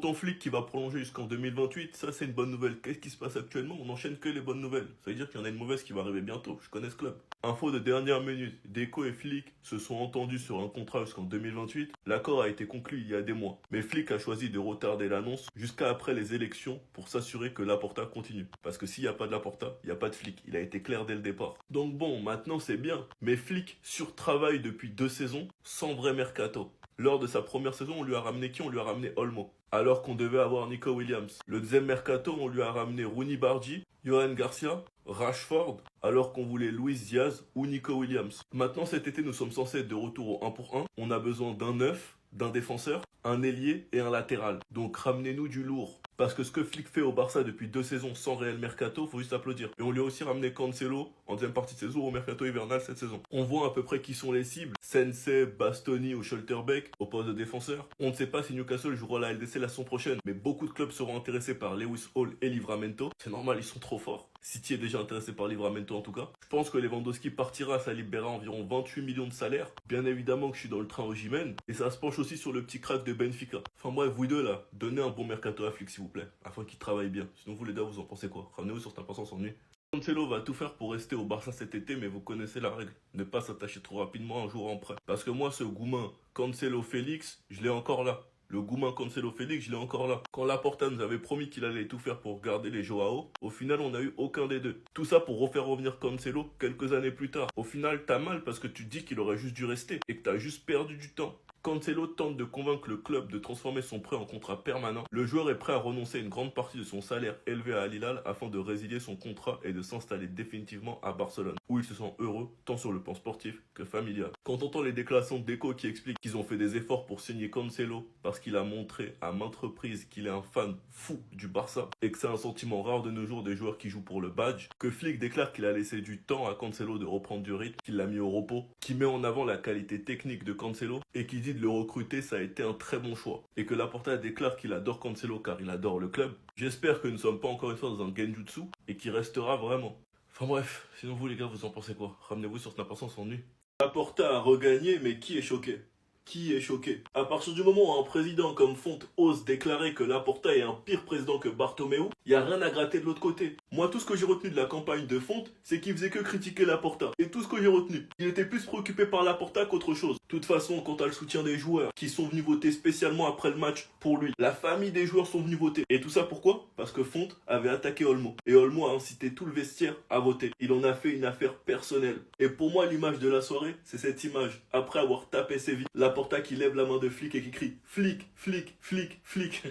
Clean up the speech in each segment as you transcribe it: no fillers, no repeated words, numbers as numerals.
tonton Flick qui va prolonger jusqu'en 2028, ça c'est une bonne nouvelle. Qu'est-ce qui se passe actuellement? On n'enchaîne que les bonnes nouvelles. Ça veut dire qu'il y en a une mauvaise qui va arriver bientôt, je connais ce club. Info de dernière minute, Deco et Flick se sont entendus sur un contrat jusqu'en 2028. L'accord a été conclu il y a des mois. Mais Flick a choisi de retarder l'annonce jusqu'à après les élections pour s'assurer que Laporta continue. Parce que s'il n'y a pas de Laporta, il n'y a pas de Flick. Il a été clair dès le départ. Donc bon, maintenant c'est bien. Mais Flick surtravaille depuis 2 saisons sans vrai mercato. Lors de sa première saison, on lui a ramené qui? On lui a ramené Olmo. Alors qu'on devait avoir Nico Williams. Le deuxième mercato, on lui a ramené Rooney Bardi, Johan Garcia, Rashford, alors qu'on voulait Luis Diaz ou Nico Williams. Maintenant cet été, nous sommes censés être de retour au 1 pour 1. On a besoin d'un neuf, d'un défenseur, un ailier et un latéral. Donc ramenez-nous du lourd. Parce que ce que Flick fait au Barça depuis 2 saisons sans réel mercato, faut juste applaudir. Et on lui a aussi ramené Cancelo en deuxième partie de saison au mercato hivernal cette saison. On voit à peu près qui sont les cibles. Sensei, Bastoni ou Schlotterbeck au poste de défenseur. On ne sait pas si Newcastle jouera la LDC la saison prochaine, mais beaucoup de clubs seront intéressés par Lewis Hall et Livramento. C'est normal, ils sont trop forts. City est déjà intéressé par Livramento en tout cas. Je pense que Lewandowski partira, ça libérera environ 28 millions de salaires. Bien évidemment que je suis dans le train Osimhen. Et ça se penche aussi sur le petit crack de Benfica. Enfin bref, vous deux là, donnez un bon mercato à Flick s'il vous plaît, afin qu'il travaille bien. Sinon vous les gars, vous en pensez quoi? Ramenez-vous sur cette importance en nuit. Cancelo va tout faire pour rester au Barça cet été, mais vous connaissez la règle. Ne pas s'attacher trop rapidement un jour en prêt. Parce que moi, ce Goumin, Cancelo Félix, je l'ai encore là. Le Goumin Cancelo Félix, je l'ai encore là. Quand Laporta nous avait promis qu'il allait tout faire pour garder les Joao, au final, on n'a eu aucun des deux. Tout ça pour refaire revenir Cancelo quelques années plus tard. Au final, t'as mal parce que tu te dis qu'il aurait juste dû rester et que t'as juste perdu du temps. Cancelo tente de convaincre le club de transformer son prêt en contrat permanent. Le joueur est prêt à renoncer à une grande partie de son salaire élevé à Al Hilal afin de résilier son contrat et de s'installer définitivement à Barcelone, où il se sent heureux tant sur le plan sportif que familial. Quand on entend les déclarations de Deco qui expliquent qu'ils ont fait des efforts pour signer Cancelo parce qu'il a montré à maintes reprises qu'il est un fan fou du Barça et que c'est un sentiment rare de nos jours des joueurs qui jouent pour le badge, que Flick déclare qu'il a laissé du temps à Cancelo de reprendre du rythme, qu'il l'a mis au repos, qui met en avant la qualité technique de Cancelo et qui dit de le recruter, ça a été un très bon choix. Et que Laporta déclare qu'il adore Cancelo car il adore le club. J'espère que nous ne sommes pas encore une fois dans un genjutsu et qu'il restera vraiment. Enfin bref, sinon vous les gars, vous en pensez quoi? Ramenez-vous sur cette importance en nuit. Laporta a regagné, mais qui est choqué? Qui est choqué? À partir du moment où un président comme Font ose déclarer que Laporta est un pire président que Bartomeu, il n'y a rien à gratter de l'autre côté. Moi, tout ce que j'ai retenu de la campagne de Font, c'est qu'il faisait que critiquer Laporta. Et tout ce que j'ai retenu, il était plus préoccupé par Laporta qu'autre chose. De toute façon, quant à le soutien des joueurs qui sont venus voter spécialement après le match pour lui, la famille des joueurs sont venus voter. Et tout ça pourquoi? Parce que Font avait attaqué Olmo. Et Olmo a incité tout le vestiaire à voter. Il en a fait une affaire personnelle. Et pour moi, l'image de la soirée, c'est cette image. Après avoir tapé Séville, Laporta qui lève la main de Flick et qui crie « Flick, Flick, Flick, Flick ».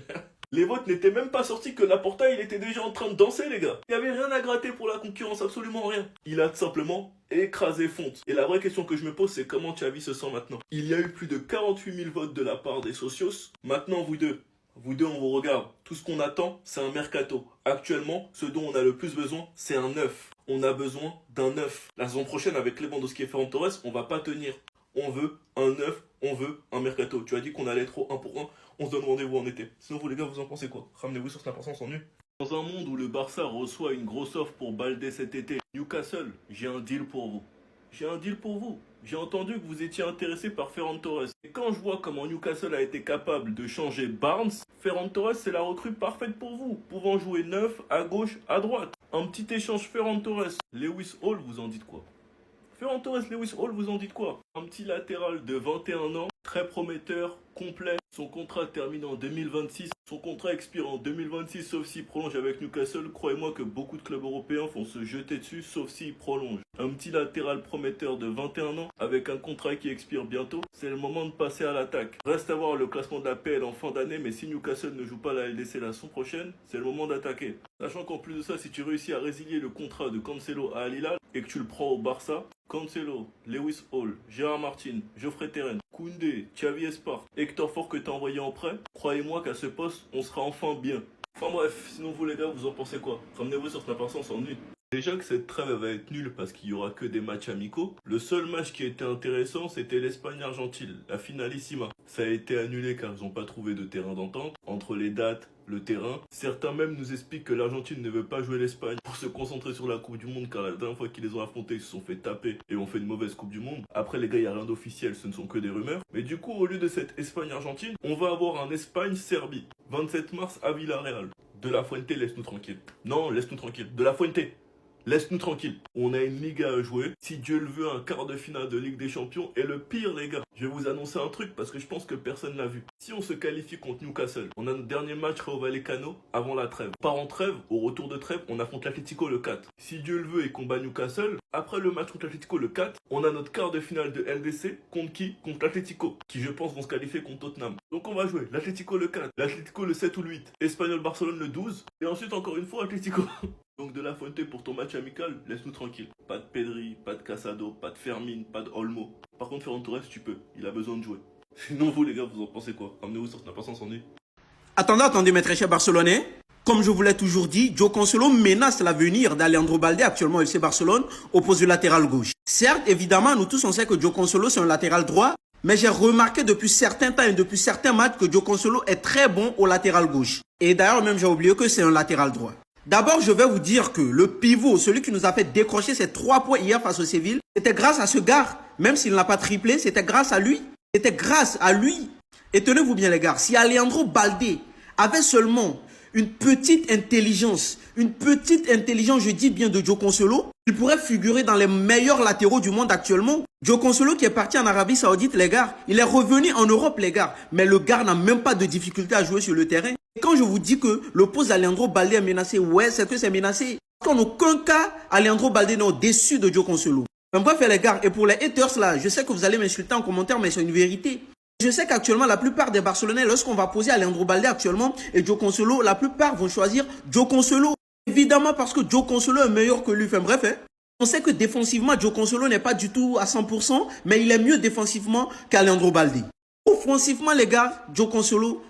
Les votes n'étaient même pas sortis que Laporta, il était déjà en train de danser, les gars. Il n'y avait rien à gratter pour la concurrence, absolument rien. Il a tout simplement écrasé Font. Et la vraie question que je me pose, c'est comment Xavi se sent maintenant. Il y a eu plus de 48 000 votes de la part des socios. Maintenant, vous deux, on vous regarde. Tout ce qu'on attend, c'est un mercato. Actuellement, ce dont on a le plus besoin, c'est un neuf. On a besoin d'un neuf. La saison prochaine, avec Lewandowski et Ferran Torres, on va pas tenir. On veut un neuf, on veut un mercato. Tu as dit qu'on allait être au 1 pour 1, on se donne rendez-vous en été. Sinon vous les gars, vous en pensez quoi? Ramenez-vous sur cette importance en nu. Dans un monde où le Barça reçoit une grosse offre pour Baldé cet été, Newcastle, j'ai un deal pour vous. J'ai un deal pour vous. J'ai entendu que vous étiez intéressé par Ferran Torres. Et quand je vois comment Newcastle a été capable de changer Barnes, Ferran Torres c'est la recrue parfaite pour vous, pouvant jouer neuf, à gauche, à droite. Un petit échange Ferran Torres. Lewis Hall, vous en dites quoi? Ferran Torres, Lewis Hall, vous en dites quoi? Un petit latéral de 21 ans, très prometteur, complet. Son contrat termine en 2026. Son contrat expire en 2026, sauf s'il prolonge avec Newcastle. Croyez-moi que beaucoup de clubs européens vont se jeter dessus, sauf s'il prolonge. Un petit latéral prometteur de 21 ans, avec un contrat qui expire bientôt. C'est le moment de passer à l'attaque. Reste à voir le classement de la PL en fin d'année, mais si Newcastle ne joue pas la LDC la saison prochaine, c'est le moment d'attaquer. Sachant qu'en plus de ça, si tu réussis à résilier le contrat de Cancelo à Al Hilal et que tu le prends au Barça, Cancelo, Lewis Hall, Gérard Martin, Geoffrey Terren, Koundé, Xavi Espar, Hector Fort que t'as envoyé en prêt, croyez-moi qu'à ce poste, on sera enfin bien. Enfin bref, sinon vous les gars, vous en pensez quoi? Ramenez-vous sur cette importance en nuit. Déjà que cette trêve va être nulle parce qu'il y aura que des matchs amicaux. Le seul match qui était intéressant, c'était l'Espagne-Argentine, la finalissima. Ça a été annulé car ils n'ont pas trouvé de terrain d'entente entre les dates, le terrain. Certains même nous expliquent que l'Argentine ne veut pas jouer l'Espagne pour se concentrer sur la Coupe du Monde, car la dernière fois qu'ils les ont affrontés, ils se sont fait taper et ont fait une mauvaise Coupe du Monde. Après les gars, il n'y a rien d'officiel, ce ne sont que des rumeurs. Mais du coup, au lieu de cette Espagne-Argentine, on va avoir un Espagne-Serbie. 27 mars à Villarreal. De la Fuente, laisse-nous tranquille. Non, laisse-nous tranquille. De la Fuente. Laisse-nous tranquille. On a une Liga à jouer. Si Dieu le veut, un quart de finale de Ligue des Champions. Et le pire, les gars, je vais vous annoncer un truc parce que je pense que personne l'a vu. Si on se qualifie contre Newcastle, on a notre dernier match Rayo Vallecano avant la trêve. Par en trêve, au retour de trêve, on affronte l'Atlético le 4. Si Dieu le veut et qu'on bat Newcastle, après le match contre l'Atlético le 4, on a notre quart de finale de LDC contre qui? Contre l'Atlético, qui je pense vont se qualifier contre Tottenham. Donc on va jouer l'Atlético le 4, l'Atlético le 7 ou le 8, Espanyol-Barcelone le 12, et ensuite encore une fois Atlético. Donc de la Fuente pour ton match amical, laisse-nous tranquille. Pas de Pedri, pas de Casado, pas de Fermin, pas de Olmo. Par contre Ferran Torres tu peux, il a besoin de jouer. Sinon vous les gars, vous en pensez quoi? Amenez-vous sur n'a pas sans s'ennuyer. Attendez, mes très chers Barcelonais. Comme je vous l'ai toujours dit, João Cancelo menace l'avenir d'Aleandro Balde, actuellement au FC Barcelone, au poste du latéral gauche. Certes, évidemment, nous tous on sait que João Cancelo c'est un latéral droit, mais j'ai remarqué depuis certains temps et depuis certains matchs que João Cancelo est très bon au latéral gauche. Et d'ailleurs, même j'ai oublié que c'est un latéral droit. D'abord, je vais vous dire que le pivot, celui qui nous a fait décrocher ces 3 points hier face au Séville, c'était grâce à ce gars. Même s'il n'a pas triplé, c'était grâce à lui. C'était grâce à lui. Et tenez-vous bien les gars, si Aleandro Balde avait seulement une petite intelligence, je dis bien de João Cancelo, il pourrait figurer dans les meilleurs latéraux du monde actuellement. João Cancelo qui est parti en Arabie Saoudite, les gars, il est revenu en Europe, les gars. Mais le gars n'a même pas de difficulté à jouer sur le terrain. Et quand je vous dis que le poste d'Aleandro Balde est menacé, ouais, c'est que c'est menacé. En aucun cas, Aleandro Balde n'est au-dessus de João Cancelo. Mais bref, les gars, et pour les haters là, je sais que vous allez m'insulter en commentaire, mais c'est une vérité. Je sais qu'actuellement, la plupart des Barcelonais, lorsqu'on va poser Aleandro Balde actuellement et João Cancelo, la plupart vont choisir João Cancelo. Évidemment parce que João Cancelo est meilleur que lui. Enfin bref, hein. On sait que défensivement, João Cancelo n'est pas du tout à 100%, mais il est mieux défensivement qu'Aleandro Balde. Offensivement, les gars, João Cancelo,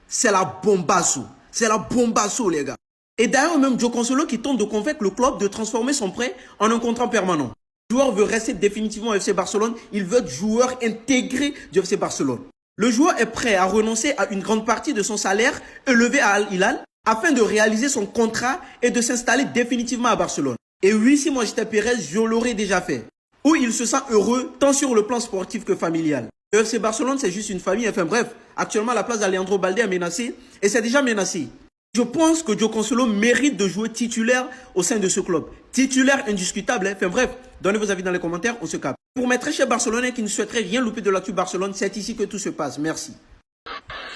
c'est la bombasso. C'est la bombasso, les gars. Et d'ailleurs, même João Cancelo qui tente de convaincre le club de transformer son prêt en un contrat permanent. Le joueur veut rester définitivement au FC Barcelone. Il veut être joueur intégré du FC Barcelone. Le joueur est prêt à renoncer à une grande partie de son salaire élevé à Al Hilal afin de réaliser son contrat et de s'installer définitivement à Barcelone. Et oui, si moi j'étais Pérez, je l'aurais déjà fait. Où il se sent heureux tant sur le plan sportif que familial. Le FC Barcelone, c'est juste une famille. Enfin bref, actuellement la place d'Aleandro Balde est menacée et c'est déjà menacé. Je pense que João Cancelo mérite de jouer titulaire au sein de ce club. Titulaire indiscutable. Hein. Enfin bref, donnez vos avis dans les commentaires, on se capte. Pour mes très chers Barcelonais qui ne souhaiteraient rien louper de l'actu Barcelone, c'est ici que tout se passe. Merci.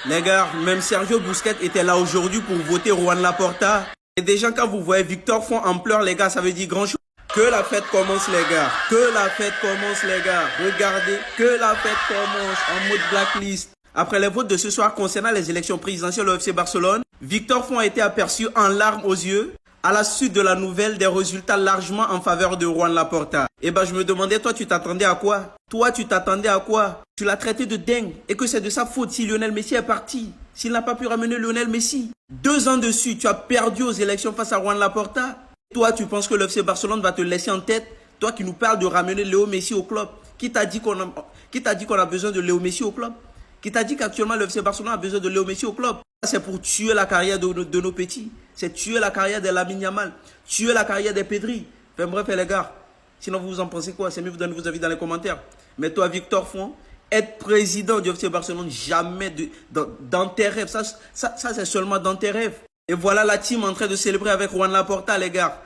Les gars, même Sergio Busquets était là aujourd'hui pour voter Juan Laporta. Et déjà quand vous voyez Victor Font en pleurs, les gars, ça veut dire grand chose. Que la fête commence, les gars. Que la fête commence, les gars. Regardez, que la fête commence en mode blacklist. Après les votes de ce soir concernant les élections présidentielles au FC Barcelone, Victor Font a été aperçu en larmes aux yeux à la suite de la nouvelle des résultats largement en faveur de Juan Laporta. Et ben je me demandais, toi tu t'attendais à quoi? Toi tu t'attendais à quoi? Tu l'as traité de dingue et que c'est de sa faute si Lionel Messi est parti. S'il n'a pas pu ramener Lionel Messi. 2 ans dessus, tu as perdu aux élections face à Juan Laporta. Toi tu penses que le FC Barcelone va te laisser en tête? Toi qui nous parles de ramener Léo Messi au club. Qui t'a dit qu'on a besoin de Léo Messi au club? Qui t'a dit qu'actuellement le FC Barcelone a besoin de Léo Messi au club? C'est pour tuer la carrière de nos petits. C'est tuer la carrière de Lamine Yamal. Tuer la carrière des Pedri. Enfin bref les gars. Sinon vous en pensez quoi? C'est mieux vous donner vos avis dans les commentaires. Mais toi Victor Font, être président du FC Barcelone, jamais dans tes rêves. Ça c'est seulement dans tes rêves. Et voilà la team en train de célébrer avec Juan Laporta les gars.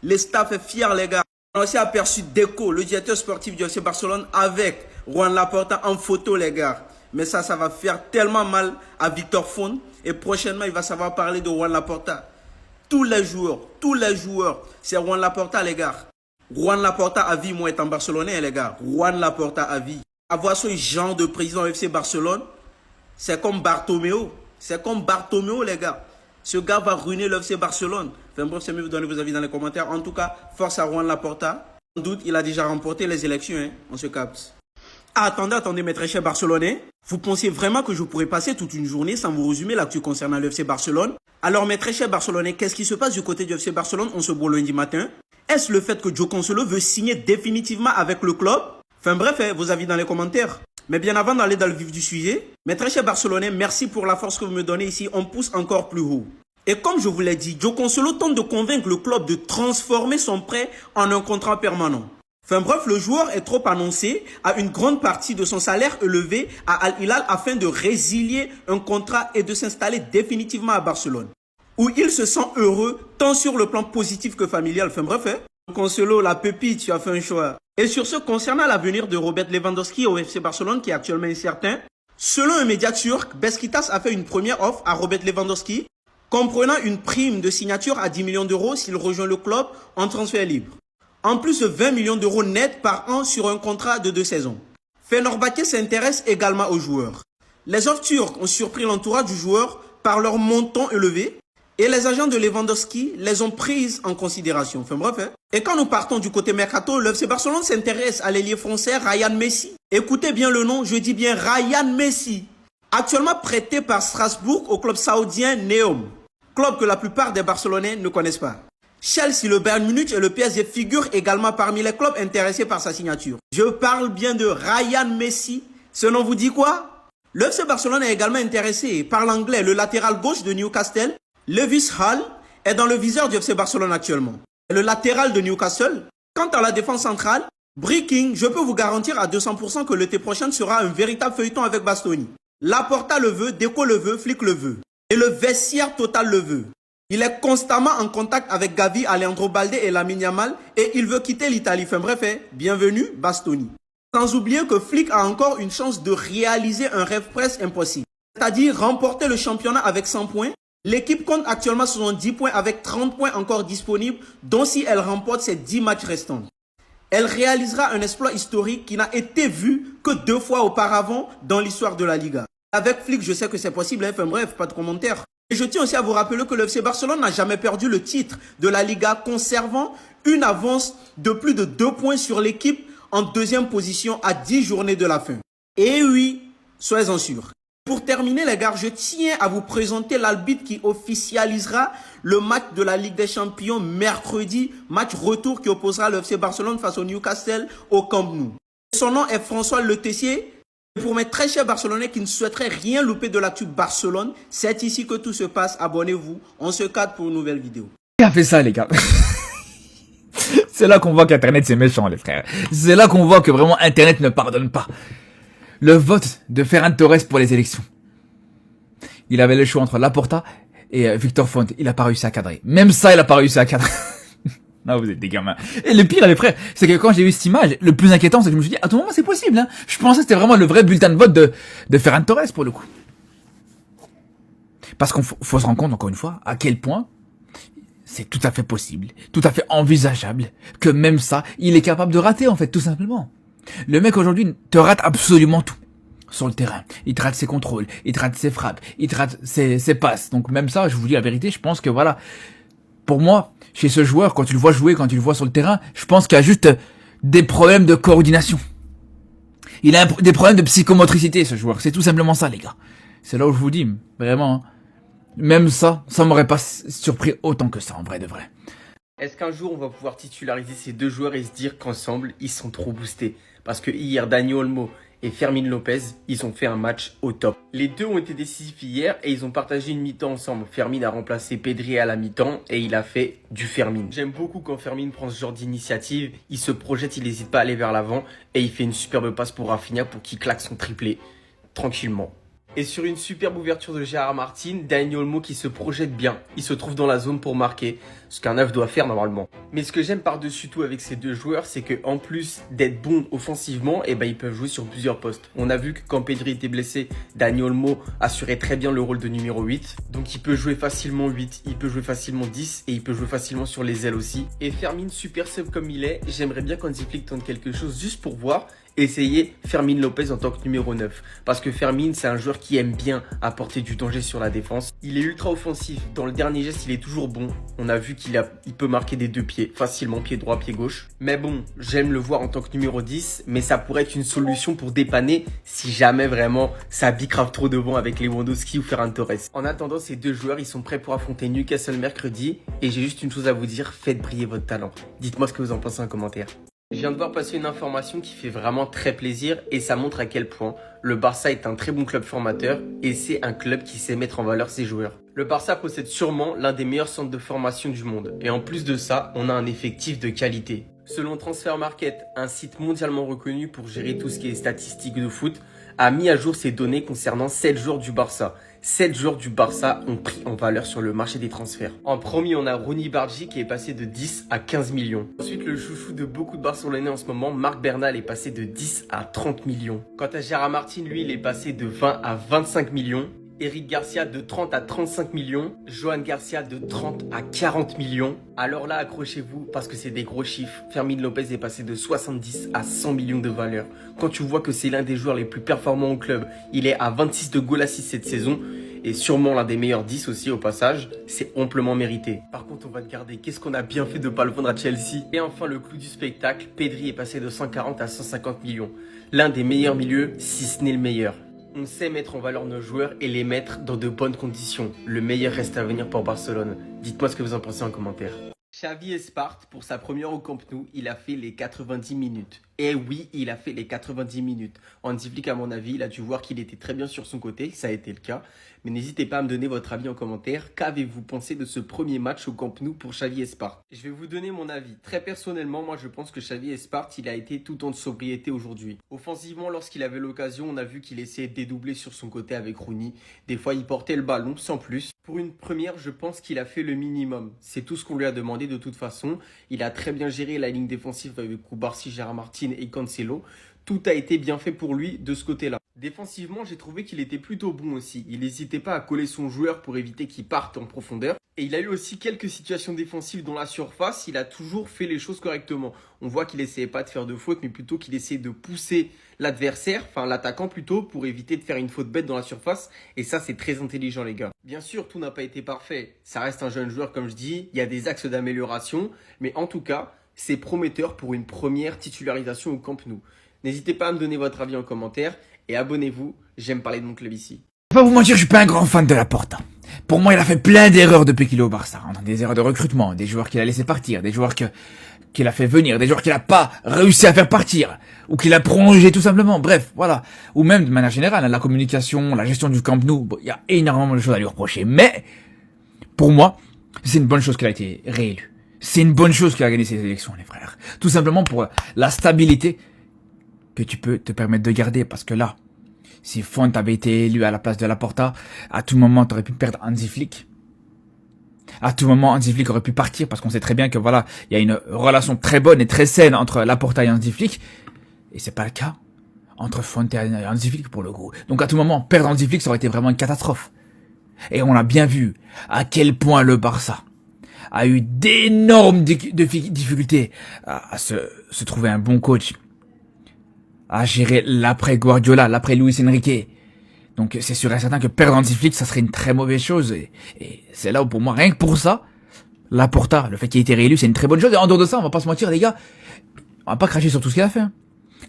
Les staff est fier les gars. On a aussi aperçu Deco, le directeur sportif du FC Barcelone avec Juan Laporta en photo les gars. Mais ça va faire tellement mal à Victor Font. Et prochainement, il va savoir parler de Juan Laporta. Tous les joueurs, c'est Juan Laporta, les gars. Juan Laporta à vie, moi étant Barcelonais, les gars. Juan Laporta à vie. Avoir ce genre de président au FC Barcelone, c'est comme Bartomeu. C'est comme Bartomeu, les gars. Ce gars va ruiner le FC Barcelone. Enfin bref, c'est mieux de donner vos avis dans les commentaires. En tout cas, force à Juan Laporta. Sans doute, il a déjà remporté les élections, hein. On se capte. Attendez, mes très chers Barcelonais. Vous pensiez vraiment que je pourrais passer toute une journée sans vous résumer l'actu concernant le FC Barcelone? Alors, mes très chers Barcelonais, qu'est-ce qui se passe du côté du FC Barcelone? On se voit lundi matin. Est-ce le fait que Joe Cancelo veut signer définitivement avec le club? Enfin bref, vos avis dans les commentaires. Mais bien avant d'aller dans le vif du sujet, mes très chers Barcelonais, merci pour la force que vous me donnez ici. On pousse encore plus haut. Et comme je vous l'ai dit, Joe Cancelo tente de convaincre le club de transformer son prêt en un contrat permanent. Enfin bref, le joueur est trop annoncé à une grande partie de son salaire élevé à Al Hilal afin de résilier un contrat et de s'installer définitivement à Barcelone, où il se sent heureux tant sur le plan positif que familial. Enfin bref, Cancelo, la pépite, tu as fait un choix. Et sur ce, concernant l'avenir de Robert Lewandowski au FC Barcelone, qui est actuellement incertain, selon un média turc, Beşiktaş a fait une première offre à Robert Lewandowski, comprenant une prime de signature à 10 millions d'euros s'il rejoint le club en transfert libre, en plus de 20 millions d'euros nets par an sur un contrat de 2 saisons. Fenerbahçe s'intéresse également aux joueurs. Les offres turques ont surpris l'entourage du joueur par leur montant élevé et les agents de Lewandowski les ont prises en considération. Enfin bref, Et quand nous partons du côté mercato, le FC Barcelone s'intéresse à l'ailier français Ryan Messi. Écoutez bien le nom, je dis bien Ryan Messi. Actuellement prêté par Strasbourg au club saoudien Neom, club que la plupart des Barcelonais ne connaissent pas. Chelsea, le Bayern Munich et le PSG figurent également parmi les clubs intéressés par sa signature. Je parle bien de Ryan Messi. Ce nom vous dit quoi? Le FC Barcelone est également intéressé par l'anglais, le latéral gauche de Newcastle. Lewis Hall est dans le viseur du FC Barcelone actuellement. Et le latéral de Newcastle. Quant à la défense centrale, Breaking, je peux vous garantir à 200% que l'été prochain sera un véritable feuilleton avec Bastoni. Laporta le veut, Deco le veut, Flick le veut. Et le vestiaire total le veut. Il est constamment en contact avec Gavi, Alejandro Balde et Lamine Yamal et il veut quitter l'Italie. Enfin bref, bienvenue Bastoni. Sans oublier que Flick a encore une chance de réaliser un rêve presque impossible. C'est-à-dire remporter le championnat avec 100 points. L'équipe compte actuellement 70 points avec 30 points encore disponibles, dont si elle remporte ses 10 matchs restants. Elle réalisera un exploit historique qui n'a été vu que 2 fois auparavant dans l'histoire de la Liga. Avec Flick, je sais que c'est possible, enfin bref, pas de commentaires. Et je tiens aussi à vous rappeler que le FC Barcelone n'a jamais perdu le titre de la Liga, conservant une avance de plus de 2 points sur l'équipe en 2e position à 10 journées de la fin. Et oui, soyez-en sûrs. Pour terminer les gars, je tiens à vous présenter l'arbitre qui officialisera le match de la Ligue des Champions mercredi, match retour qui opposera le FC Barcelone face au Newcastle au Camp Nou. Son nom est François Le Tessier. Pour mes très chers Barcelonais qui ne souhaiteraient rien louper de l'actu Barcelone, c'est ici que tout se passe. Abonnez-vous, on se capte pour une nouvelle vidéo. Qui a fait ça les gars? C'est là qu'on voit qu'Internet c'est méchant les frères. C'est là qu'on voit que vraiment Internet ne pardonne pas. Le vote de Ferran Torres pour les élections. Il avait le choix entre Laporta et Victor Font. Il a pas réussi à cadrer. Même ça, il a pas réussi à cadrer. Non, vous êtes des gamins. Et le pire, les frères, c'est que quand j'ai vu cette image, le plus inquiétant, c'est que je me suis dit, à tout moment, c'est possible, hein. Je pensais que c'était vraiment le vrai bulletin de vote de Ferran Torres, pour le coup. Parce qu'on faut se rendre compte, encore une fois, à quel point c'est tout à fait possible, tout à fait envisageable, que même ça, il est capable de rater, en fait, tout simplement. Le mec, aujourd'hui, te rate absolument tout. Sur le terrain. Il te rate ses contrôles, il te rate ses frappes, il te rate ses passes. Donc même ça, je vous dis la vérité, je pense que voilà, pour moi, chez ce joueur, quand tu le vois jouer, quand tu le vois sur le terrain, je pense qu'il y a juste des problèmes de coordination. Il a des problèmes de psychomotricité, ce joueur. C'est tout simplement ça, les gars. C'est là où je vous dis, vraiment, hein, même ça m'aurait pas surpris autant que ça, en vrai de vrai. Est-ce qu'un jour, on va pouvoir titulariser ces deux joueurs et se dire qu'ensemble, ils sont trop boostés? Parce que hier, Dani Olmo et Fermin Lopez, ils ont fait un match au top. Les deux ont été décisifs hier et ils ont partagé une mi-temps ensemble. Fermin a remplacé Pedri à la mi-temps et il a fait du Fermin. J'aime beaucoup quand Fermin prend ce genre d'initiative. Il se projette, il n'hésite pas à aller vers l'avant et il fait une superbe passe pour Rafinha pour qu'il claque son triplé tranquillement. Et sur une superbe ouverture de Gérard Martin, Dani Olmo qui se projette bien. Il se trouve dans la zone pour marquer, ce qu'un neuf doit faire normalement. Mais ce que j'aime par-dessus tout avec ces deux joueurs, c'est qu'en plus d'être bons offensivement, ils peuvent jouer sur plusieurs postes. On a vu que quand Pedri était blessé, Dani Olmo assurait très bien le rôle de numéro 8. Donc il peut jouer facilement 8, il peut jouer facilement 10 et il peut jouer facilement sur les ailes aussi. Et Fermin, super sub comme il est, j'aimerais bien qu'Hansi Flick tente quelque chose juste pour voir. essayez Fermin Lopez en tant que numéro 9. Parce que Fermin, c'est un joueur qui aime bien apporter du danger sur la défense. Il est ultra offensif. Dans le dernier geste, il est toujours bon. On a vu qu'il peut marquer des deux pieds, facilement, pied droit, pied gauche. Mais bon, j'aime le voir en tant que numéro 10, mais ça pourrait être une solution pour dépanner si jamais vraiment ça bicrave trop devant avec Lewandowski ou Ferran Torres. En attendant, ces deux joueurs, ils sont prêts pour affronter Newcastle mercredi. Et j'ai juste une chose à vous dire, faites briller votre talent. Dites-moi ce que vous en pensez en commentaire. Je viens de voir passer une information qui fait vraiment très plaisir et ça montre à quel point le Barça est un très bon club formateur et c'est un club qui sait mettre en valeur ses joueurs. Le Barça possède sûrement l'un des meilleurs centres de formation du monde et en plus de ça, on a un effectif de qualité. Selon Transfer Market, un site mondialement reconnu pour gérer tout ce qui est statistiques de foot, a mis à jour ses données concernant 7 joueurs du Barça. 7 joueurs du Barça ont pris en valeur sur le marché des transferts. En premier, on a Rooney Bargi qui est passé de 10 à 15 millions. Ensuite, le chouchou de beaucoup de Barcelonais en ce moment, Marc Bernal, est passé de 10 à 30 millions. Quant à Gérard Martin, lui, il est passé de 20 à 25 millions. Eric Garcia de 30 à 35 millions, Johan Garcia de 30 à 40 millions. Alors là, accrochez-vous parce que c'est des gros chiffres. Fermin Lopez est passé de 70 à 100 millions de valeur. Quand tu vois que c'est l'un des joueurs les plus performants au club, il est à 26 de goal assist cette saison et sûrement l'un des meilleurs 10 aussi au passage, c'est amplement mérité. Par contre, on va te garder, qu'est-ce qu'on a bien fait de ne pas le vendre à Chelsea. Et enfin, le clou du spectacle, Pedri est passé de 140 à 150 millions. L'un des meilleurs milieux, si ce n'est le meilleur. On sait mettre en valeur nos joueurs et les mettre dans de bonnes conditions. Le meilleur reste à venir pour Barcelone. Dites-moi ce que vous en pensez en commentaire. Xavi Espart, pour sa première au Camp Nou, il a fait les 90 minutes. Et oui, il a fait les 90 minutes. Hansi Flick, à mon avis, il a dû voir qu'il était très bien sur son côté, ça a été le cas. Mais n'hésitez pas à me donner votre avis en commentaire. Qu'avez-vous pensé de ce premier match au Camp Nou pour Xavi Espart? Je vais vous donner mon avis. Très personnellement, moi je pense que Xavi Espart, il a été tout en sobriété aujourd'hui. Offensivement, lorsqu'il avait l'occasion, on a vu qu'il essayait de dédoubler sur son côté avec Rooney. Des fois, il portait le ballon, sans plus. Pour une première, je pense qu'il a fait le minimum. C'est tout ce qu'on lui a demandé de toute façon. Il a très bien géré la ligne défensive avec Cubarsí, Gérard Martin et Cancelo. Tout a été bien fait pour lui de ce côté-là. Défensivement, j'ai trouvé qu'il était plutôt bon aussi. Il n'hésitait pas à coller son joueur pour éviter qu'il parte en profondeur. Et il a eu aussi quelques situations défensives dans la surface. Il a toujours fait les choses correctement. On voit qu'il essayait pas de faire de faute, mais plutôt qu'il essayait de pousser l'adversaire, enfin l'attaquant plutôt, pour éviter de faire une faute bête dans la surface. Et ça, c'est très intelligent, les gars. Bien sûr, tout n'a pas été parfait. Ça reste un jeune joueur, comme je dis. Il y a des axes d'amélioration. Mais en tout cas, c'est prometteur pour une première titularisation au Camp Nou. N'hésitez pas à me donner votre avis en commentaire et abonnez-vous, j'aime parler de mon club ici. Je vais pas vous mentir, je suis pas un grand fan de Laporta. Pour moi, il a fait plein d'erreurs depuis qu'il est au Barça. Des erreurs de recrutement, des joueurs qu'il a laissé partir, des joueurs qu'il a fait venir, des joueurs qu'il a pas réussi à faire partir, ou qu'il a prolongé tout simplement. Bref, voilà. Ou même de manière générale, la communication, la gestion du Camp Nou, il y a énormément de choses à lui reprocher. Mais, pour moi, c'est une bonne chose qu'il a été réélu. C'est une bonne chose qu'il a gagné ces élections, les frères. Tout simplement pour la stabilité que tu peux te permettre de garder, parce que là, si Font avait été élu à la place de Laporta, à tout moment, tu aurais pu perdre Hansi Flick. À tout moment, Hansi Flick aurait pu partir, parce qu'on sait très bien que voilà, il y a une relation très bonne et très saine entre Laporta et Hansi Flick, et c'est pas le cas entre Font et Hansi Flick pour le coup. Donc à tout moment, perdre Hansi Flick, ça aurait été vraiment une catastrophe. Et on a bien vu à quel point le Barça a eu d'énormes difficultés à se trouver un bon coach, à gérer l'après Guardiola, l'après Luis Enrique. Donc c'est sûr et certain que perdre Hansi Flick, ça serait une très mauvaise chose. Et c'est là où pour moi, rien que pour ça, Laporta, le fait qu'il ait été réélu, c'est une très bonne chose. Et en dehors de ça, on va pas se mentir, les gars, on va pas cracher sur tout ce qu'il a fait.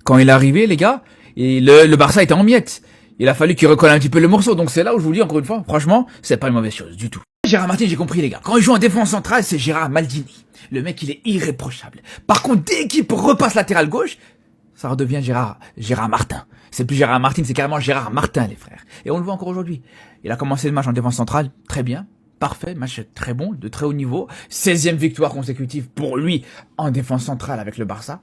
Quand il est arrivé, les gars, et le Barça était en miettes. Il a fallu qu'il recolle un petit peu le morceau. Donc c'est là où je vous dis encore une fois, franchement, c'est pas une mauvaise chose du tout. Gérard Martin, j'ai compris, les gars. Quand il joue en défense centrale, c'est Gérard Maldini. Le mec, il est irréprochable. Par contre, dès qu'il repasse latéral gauche, ça redevient Gérard Martin. C'est plus Gérard Martin, c'est carrément Gérard Martin, les frères. Et on le voit encore aujourd'hui. Il a commencé le match en défense centrale, très bien, parfait, match très bon, de très haut niveau. 16e victoire consécutive pour lui en défense centrale avec le Barça.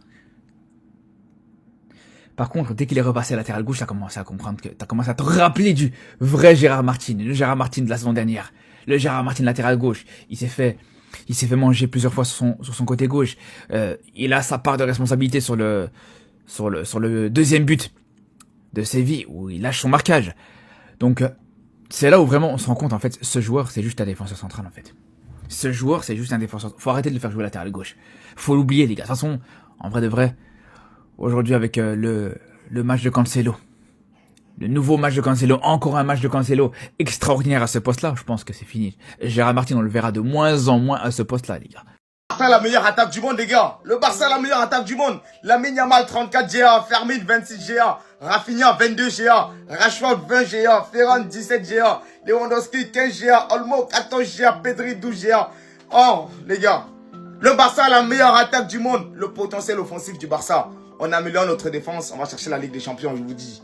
Par contre, dès qu'il est repassé latéral gauche, t'as commencé à comprendre que t'as commencé à te rappeler du vrai Gérard Martin, le Gérard Martin de la saison dernière. Le Gérard Martin latéral gauche. Il s'est fait manger plusieurs fois sur son côté gauche. Il a sa part de responsabilité sur le deuxième but de Séville, où il lâche son marquage. Donc, c'est là où vraiment on se rend compte, en fait, ce joueur, c'est juste un défenseur central, en fait. Ce joueur, c'est juste un défenseur. Faut arrêter de le faire jouer latéral gauche. Faut l'oublier, les gars. De toute façon, en vrai de vrai, aujourd'hui avec le match de Cancelo. Le nouveau match de Cancelo, encore un match de Cancelo extraordinaire à ce poste-là, je pense que c'est fini. Gérard Martin, on le verra de moins en moins à ce poste-là, les gars. Barça la meilleure attaque du monde, les gars. Le Barça la meilleure attaque du monde. Lamine Yamal 34 GA, Fermin 26 GA, Rafinha 22 GA, Rashford 20 GA, Ferran 17 GA, Lewandowski 15 GA, Olmo 14 GA, Pedri 12 GA. Oh, les gars, le Barça a la meilleure attaque du monde. Le potentiel offensif du Barça. On améliore notre défense, on va chercher la Ligue des Champions, je vous dis.